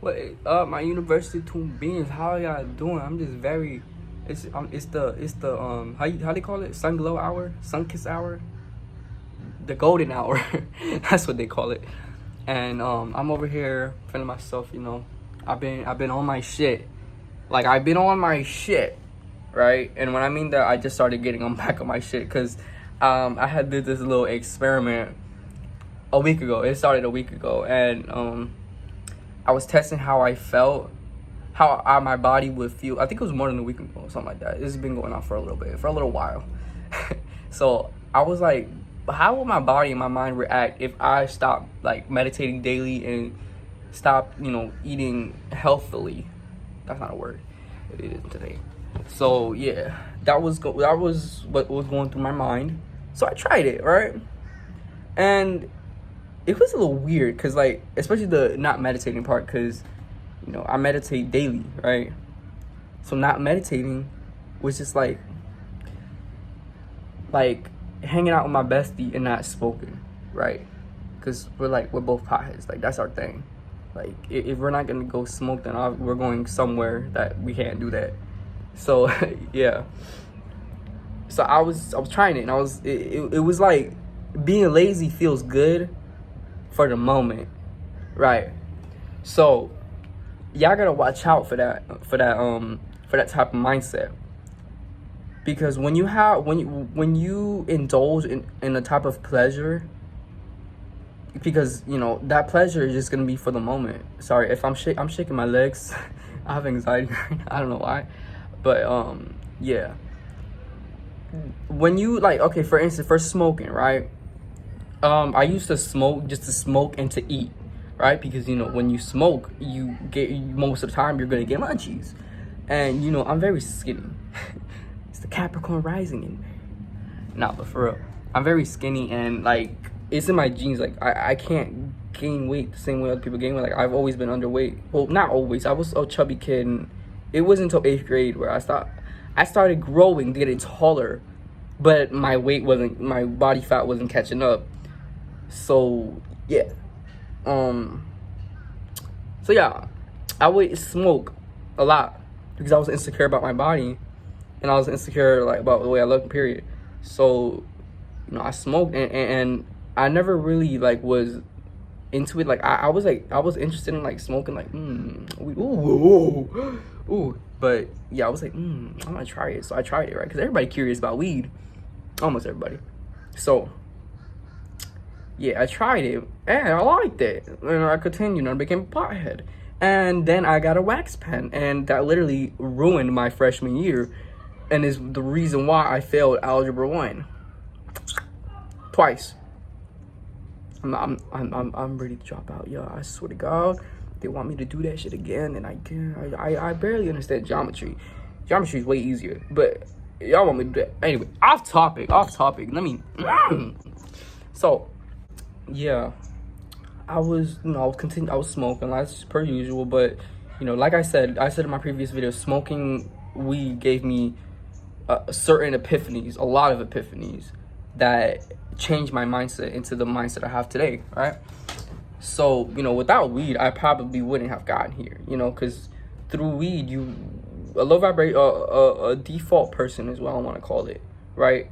What my university two beings, how y'all doing? I'm just very it's the how they call it? Sun glow hour? Sun kiss hour? The golden hour. That's what they call it. And I'm over here feeling myself, I've been on my shit. Like I've been on my shit, right? And when I mean that, I just started getting on back on my shit cuz I had did this little experiment a week ago. It started a week ago, and I was testing how I felt, how my body would feel. I think it was more than a week ago, something like that. It's been going on for a little while. So I was like, how will my body and my mind react if I stop like meditating daily and stop, eating healthily? That's not a word. It is today. So yeah, that was what was going through my mind. So I tried it, right? And it was a little weird because, like, especially the not meditating part, because I meditate daily, right? So not meditating was just like hanging out with my bestie and not smoking, right? Because we're both potheads, like that's our thing. Like if we're not gonna go smoke, then we're going somewhere that we can't do that. So yeah. So I was trying it, and it was like being lazy feels good for the moment, right? So y'all gotta watch out for that type of mindset, because when you indulge in a type of pleasure, because that pleasure is just gonna be for the moment. Sorry if I'm shaking my legs. I have anxiety right now. I don't know why, but yeah. When you okay, for instance, for smoking, right? I used to smoke just to smoke and to eat, right? Because when you smoke, you get, most of the time you're gonna get munchies, and I'm very skinny. It's the Capricorn rising in me. Nah, but for real, I'm very skinny, and like it's in my genes. Like I can't gain weight the same way other people gain weight. Like I've always been underweight. Well, not always. I was a chubby kid, and it wasn't until 8th grade where I started growing, getting taller, but my body fat wasn't catching up. So yeah, so yeah, I would smoke a lot because I was insecure about my body, and I was insecure about the way I looked. Period. So I smoked, and I never really was into it. Like I was interested in smoking ooh. But yeah, I was like, I'm gonna try it. So I tried it, right? Because everybody curious about weed, almost everybody. So yeah, I tried it, and I liked it. And I continued, and I became a pothead. And then I got a wax pen, and that literally ruined my freshman year, and is the reason why I failed Algebra 1 twice. I'm ready to drop out, yo. I swear to God, they want me to do that shit again, and I can't. I barely understand geometry. Geometry is way easier, but y'all want me to do that anyway. Off topic. Let me. So. Yeah, I was smoking as per usual, but like I said in my previous video, smoking weed gave me certain epiphanies, a lot of epiphanies that changed my mindset into the mindset I have today, right? So without weed, I probably wouldn't have gotten here, because through weed, a low vibrate, a default person is what I want to call it, right?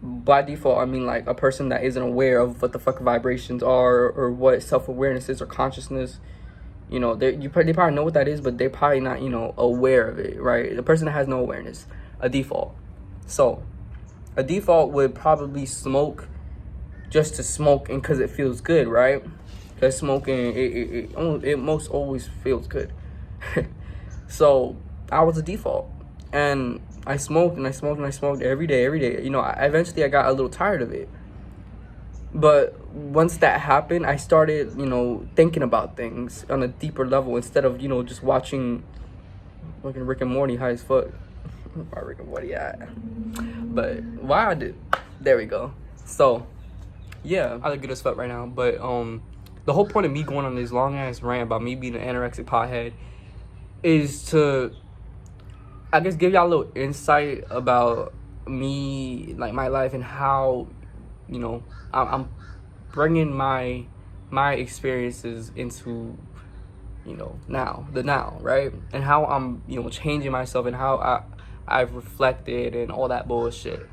By default, I mean like a person that isn't aware of what the fuck vibrations are, or what self-awareness is, or consciousness. They probably know what that is, but they're probably not aware of it, right? The person that has no awareness, a default. So a default would probably smoke just to smoke, and because it feels good, right? Because smoking it most always feels good. So I was a default, and I smoked every day. Eventually I got a little tired of it. But once that happened, I started, thinking about things on a deeper level instead of, just watching fucking Rick and Morty high as fuck. Why Rick and Morty at? But why I did. There we go. So, yeah, I look good as fuck right now. But the whole point of me going on this long ass rant about me being an anorexic pothead is to, I guess, give y'all a little insight about me, like my life, and how I'm bringing my experiences into now, right? And how I'm, changing myself, and how I've reflected and all that bullshit.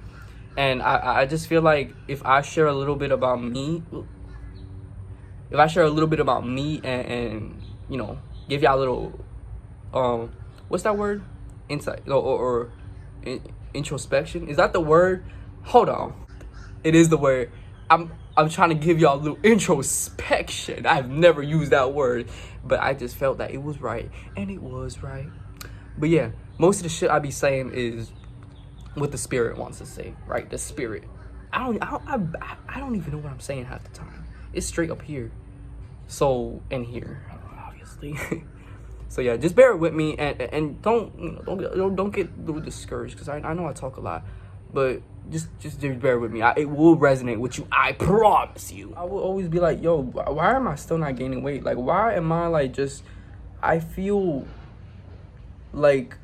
And I just feel like if I share a little bit about me, and give y'all a little, what's that word? Insight, or introspection. Is that the word? Hold on. It is the word. I'm trying to give y'all a little introspection. I've never used that word, but I just felt that it was right, and it was right. But yeah, most of the shit I be saying is what the spirit wants to say, right? The spirit. I don't even know what I'm saying half the time. It's straight up here. So, and here, obviously. So yeah, just bear with me, and don't get a little discouraged, because I know I talk a lot, but just bear with me. It will resonate with you. I promise you. I will always be like, yo, why am I still not gaining weight? Like, why am I like just? I feel like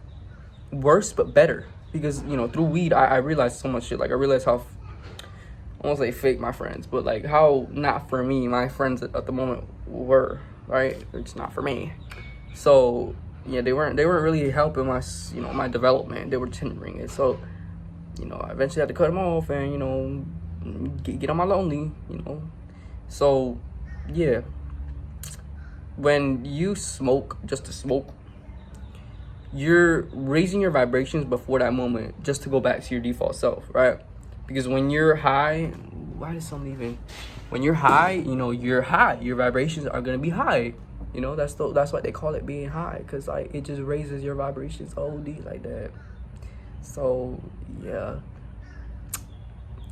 worse but better, because through weed I realized so much shit. Like, I realized how, I won't say fake my friends, but like how not for me my friends at the moment were, right? It's not for me. So yeah, they weren't really helping my my development. They were hindering it. So I eventually had to cut them off, and get on my lonely. So yeah, when you smoke just to smoke, you're raising your vibrations before that moment, just to go back to your default self, right? Because when you're high, when you're high, you're high. Your vibrations are gonna be high. That's what they call it, being high, because like it just raises your vibrations OD like that. So yeah.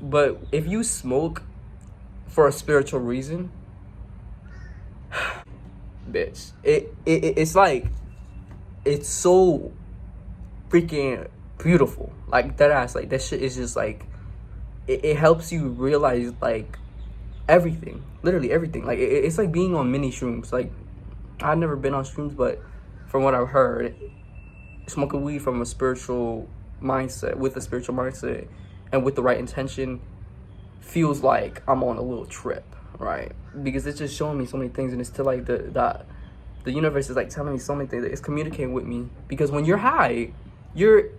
But if you smoke for a spiritual reason, bitch, it's like, it's so freaking beautiful. Like, that ass, like that shit is just like, it helps you realize like everything, literally everything. Like it's like being on mini shrooms. Like, I've never been on shrooms, but from what I've heard, smoking weed from a spiritual mindset, and with the right intention, feels like I'm on a little trip, right? Because it's just showing me so many things, and it's still like the universe is like telling me so many things. It's communicating with me, because when you're high, you're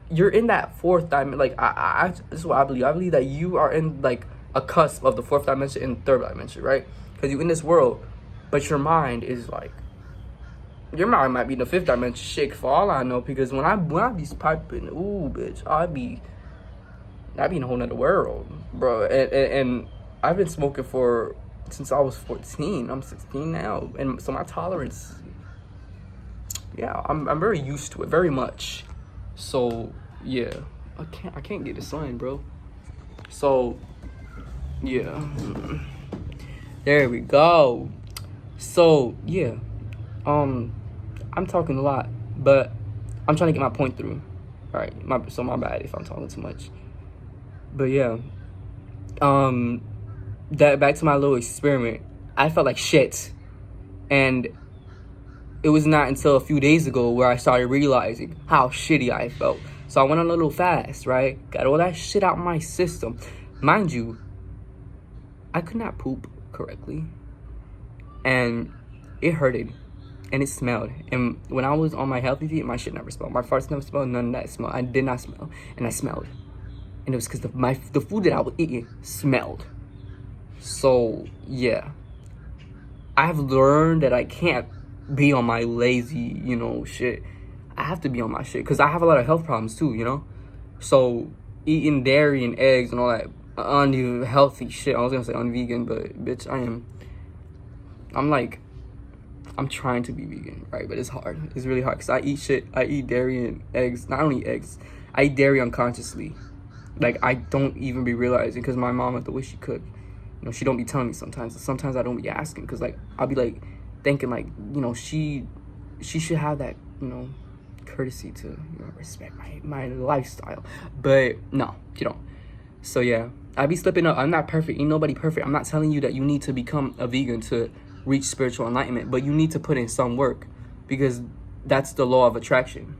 in that fourth dimension. Like, I this is what I believe. I believe that you are in like a cusp of the fourth dimension and third dimension, right? Because you're in this world, but your mind is like, your mind might be in the fifth dimension, shit, for all I know. Because when I be piping, ooh, bitch, I be in a whole nother world, bro. And I've been smoking since I was 14. I'm 16 now, and so my tolerance, yeah, I'm very used to it, very much. So yeah, I can't get the sun, bro. So yeah, there we go. So yeah, I'm talking a lot, but I'm trying to get my point through. All right, my bad if I'm talking too much. But yeah, that back to my little experiment. I felt like shit, and it was not until a few days ago where I started realizing how shitty I felt. So I went on a little fast, right? Got all that shit out my system. Mind you, I could not poop correctly, and it hurted, and it smelled. And when I was on my healthy diet, my shit never smelled. My farts never smelled. None of that smelled. I did not smell, and I smelled. And it was because the food that I was eating smelled. So yeah, I've learned that I can't be on my lazy, shit. I have to be on my shit, because I have a lot of health problems too, So eating dairy and eggs and all that unhealthy shit. I was gonna say unvegan, but bitch, I'm trying to be vegan, right? But it's hard. It's really hard, because I eat dairy and eggs. Not only eggs, I eat dairy unconsciously. Like, I don't even be realizing, because my mom, the way she cook, she don't be telling me sometimes. Sometimes I don't be asking, because like I'll be like thinking like, she should have that, courtesy to respect my lifestyle. But no, you don't. So yeah, I be slipping up. I'm not perfect. Ain't nobody perfect. I'm not telling you that you need to become a vegan to reach spiritual enlightenment, but you need to put in some work, because that's the law of attraction.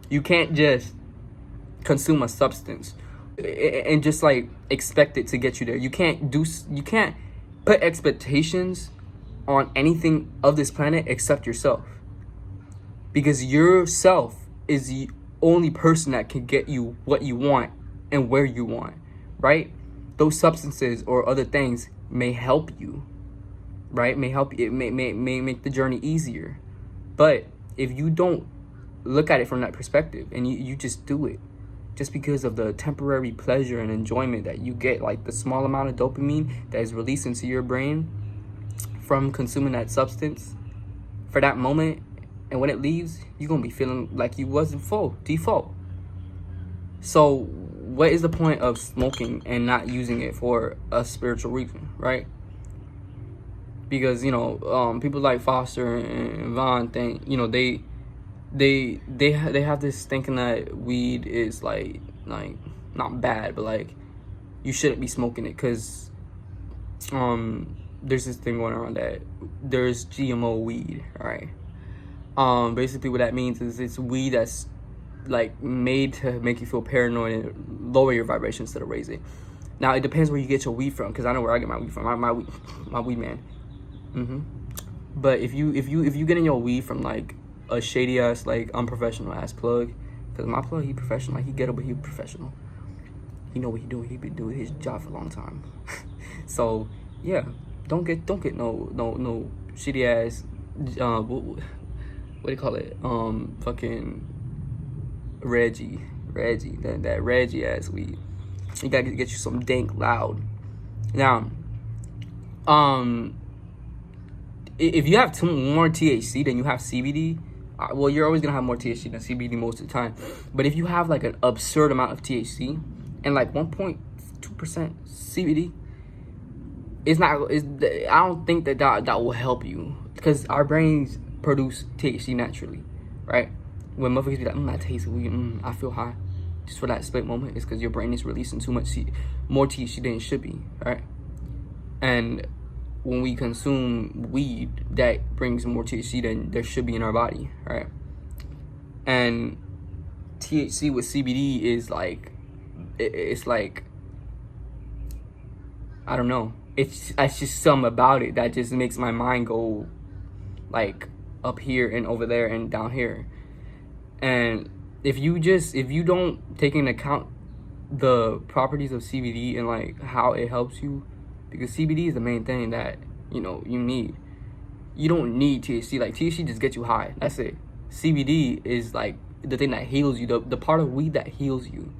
You can't just consume a substance and just like expect it to get you there. You can't put expectations on anything of this planet except yourself. Because yourself is the only person that can get you what you want and where you want, right? Those substances or other things may help you, right? May help you. It may make the journey easier. But if you don't look at it from that perspective and you just do it just because of the temporary pleasure and enjoyment that you get, like the small amount of dopamine that is released into your brain from consuming that substance for that moment, and when it leaves, you're going to be feeling like you wasn't full, default. So what is the point of smoking and not using it for a spiritual reason, right? Because, you know, people like Foster and Vaughn think, you know, they have this thinking that weed is like not bad, but like you shouldn't be smoking it because there's this thing going around that there's GMO weed, right? Basically what that means is it's weed that's like made to make you feel paranoid and lower your vibrations instead of raise it. Now it depends where you get your weed from, because I know where I get my weed from. My weed man. But if you getting your weed from like a shady ass, like unprofessional ass plug, because my plug, he professional, like he ghetto, but he professional. He know what he doing. He been doing his job for a long time. So yeah, don't get no shitty ass what do you call it? Fucking Reggie, that Reggie ass weed. You gotta get you some dank loud. Now, if you have more THC than you have CBD, well, you're always gonna have more THC than CBD most of the time. But if you have like an absurd amount of THC and like 1.2% CBD, I don't think that will help you, because our brains produce THC naturally, right? When motherfuckers be like, I taste weed, I feel high, just for that split moment, it's because your brain is releasing too much more THC than it should be, right? And when we consume weed, that brings more THC than there should be in our body, right? And THC with CBD is like, it's like, I don't know. It's just something about it that just makes my mind go like up here and over there and down here. And if you don't take into account the properties of CBD and like how it helps you, because CBD is the main thing that, you know, you need. You don't need THC. Like THC just gets you high. That's it. CBD is like the thing that heals you, the part of weed that heals you,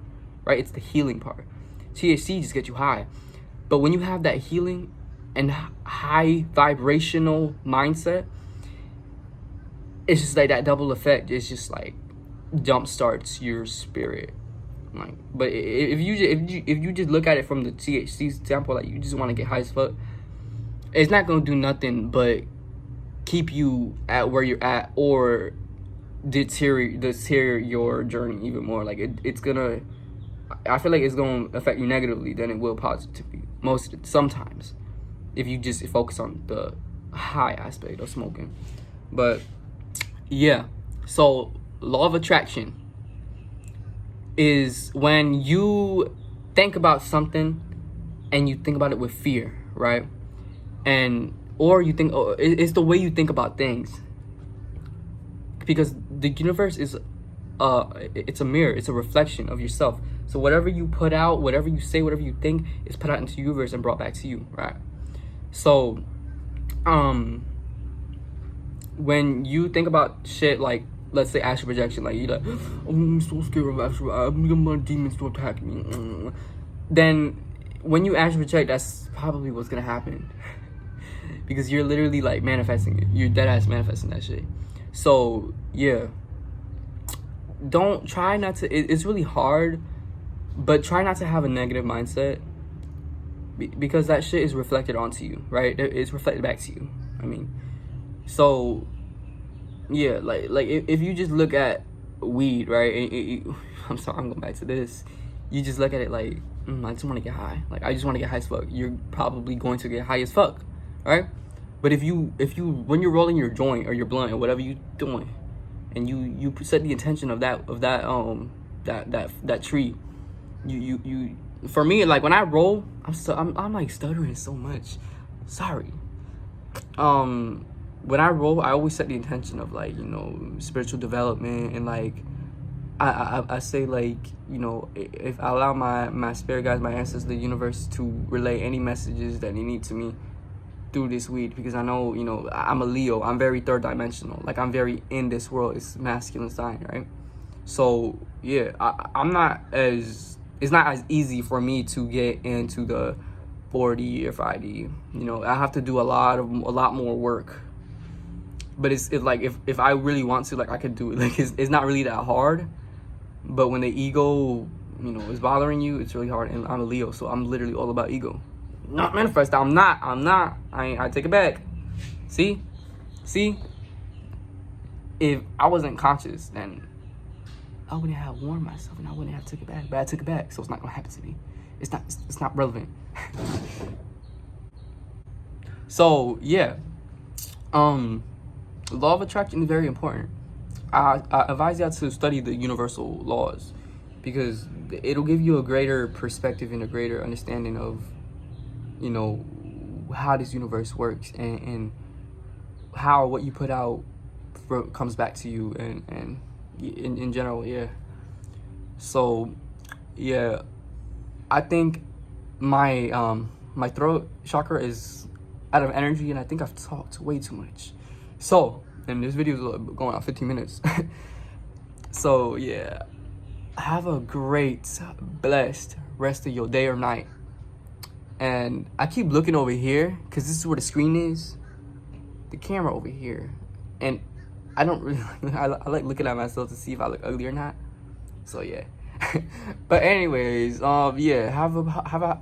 right? It's the healing part. THC just gets you high. But when you have that healing and high vibrational mindset, it's just like that double effect. It's just like jump starts your spirit. Like, but if you just look at it from the THC standpoint, like you just want to get high as fuck, it's not gonna do nothing but keep you at where you're at or deter your journey even more. Like it's gonna, I feel like it's gonna affect you negatively than it will positively sometimes, if you just focus on the high aspect of smoking. But yeah, so law of attraction is when you think about something and you think about it with fear, right? Or you think, it's the way you think about things, because the universe is it's a mirror, it's a reflection of yourself. So whatever you put out, whatever you say, whatever you think is put out into the universe and brought back to you, right? So when you think about shit like, let's say astral projection, like you're like, oh, I'm so scared of astral, I'm my demons to attack me. Then when you astral project, that's probably what's gonna happen. Because you're literally like manifesting it. You're dead ass manifesting that shit. So yeah, don't try not to, it's really hard, but try not to have a negative mindset, because that shit is reflected onto you, right? It's reflected back to you. I mean, so yeah, like if you just look at weed, right? I'm sorry, I'm going back to this. You just look at it like, I just want to get high. Like I just want to get high as fuck. You're probably going to get high as fuck, right? But if you when you're rolling your joint or your blunt or whatever you're doing, and you set the intention of that tree, you for me, like when I roll, I'm like stuttering so much. Sorry. when I roll, I always set the intention of like, you know, spiritual development, and like I say like, you know, if I allow my spirit guides, my ancestors, the universe to relay any messages that they need to me through this weed, because I know, you know, I'm a Leo. I'm very third dimensional. Like, I'm very in this world. It's masculine sign, right? So yeah, I'm not as, it's not as easy for me to get into the 4D or 5D. You know, I have to do a lot more work. But it's like, if I really want to, like, I could do it. Like, it's not really that hard. But when the ego, you know, is bothering you, it's really hard. And I'm a Leo, so I'm literally all about ego. Not manifest. I'm not. I take it back. See? If I wasn't conscious, then I wouldn't have warned myself, and I wouldn't have took it back. But I took it back, so it's not gonna happen to me. It's not relevant. So yeah, law of attraction is very important. I advise you to study the universal laws, because it'll give you a greater perspective and a greater understanding of, you know, how this universe works, and how what you put out comes back to you, and in general, yeah. So yeah, I think my my throat chakra is out of energy, and I think I've talked way too much. So, and this video is going on 15 minutes. So yeah, have a great, blessed rest of your day or night. And I keep looking over here, because this is where the screen is, the camera over here, and I don't really I like looking at myself to see if I look ugly or not. So yeah. But anyways, yeah, have a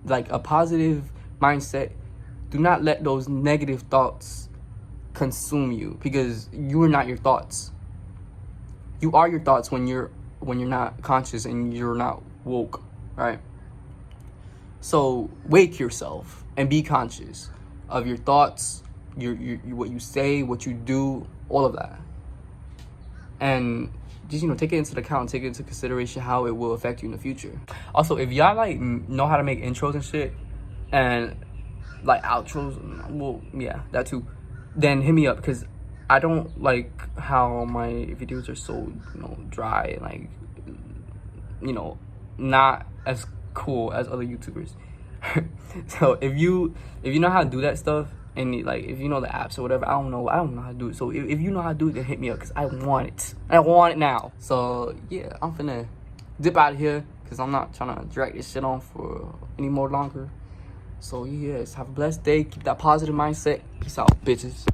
like a positive mindset. Do not let those negative thoughts consume you, because you are not your thoughts. You are your thoughts when you're not conscious and you're not woke, right? So wake yourself and be conscious of your thoughts, your what you say, what you do, all of that. And just, you know, take it into account, take it into consideration how it will affect you in the future. Also, if y'all like know how to make intros and shit, and like outros, well, yeah, that too, then hit me up, because I don't like how my videos are so, you know, dry and like, you know, not as cool as other YouTubers. So if you know how to do that stuff, and like if you know the apps or whatever, I don't know how to do it. So if you know how to do it, then hit me up, because I want it now. So yeah, I'm finna dip out of here, because I'm not trying to drag this shit on for any more longer. So yes, have a blessed day, keep that positive mindset. Peace out, bitches.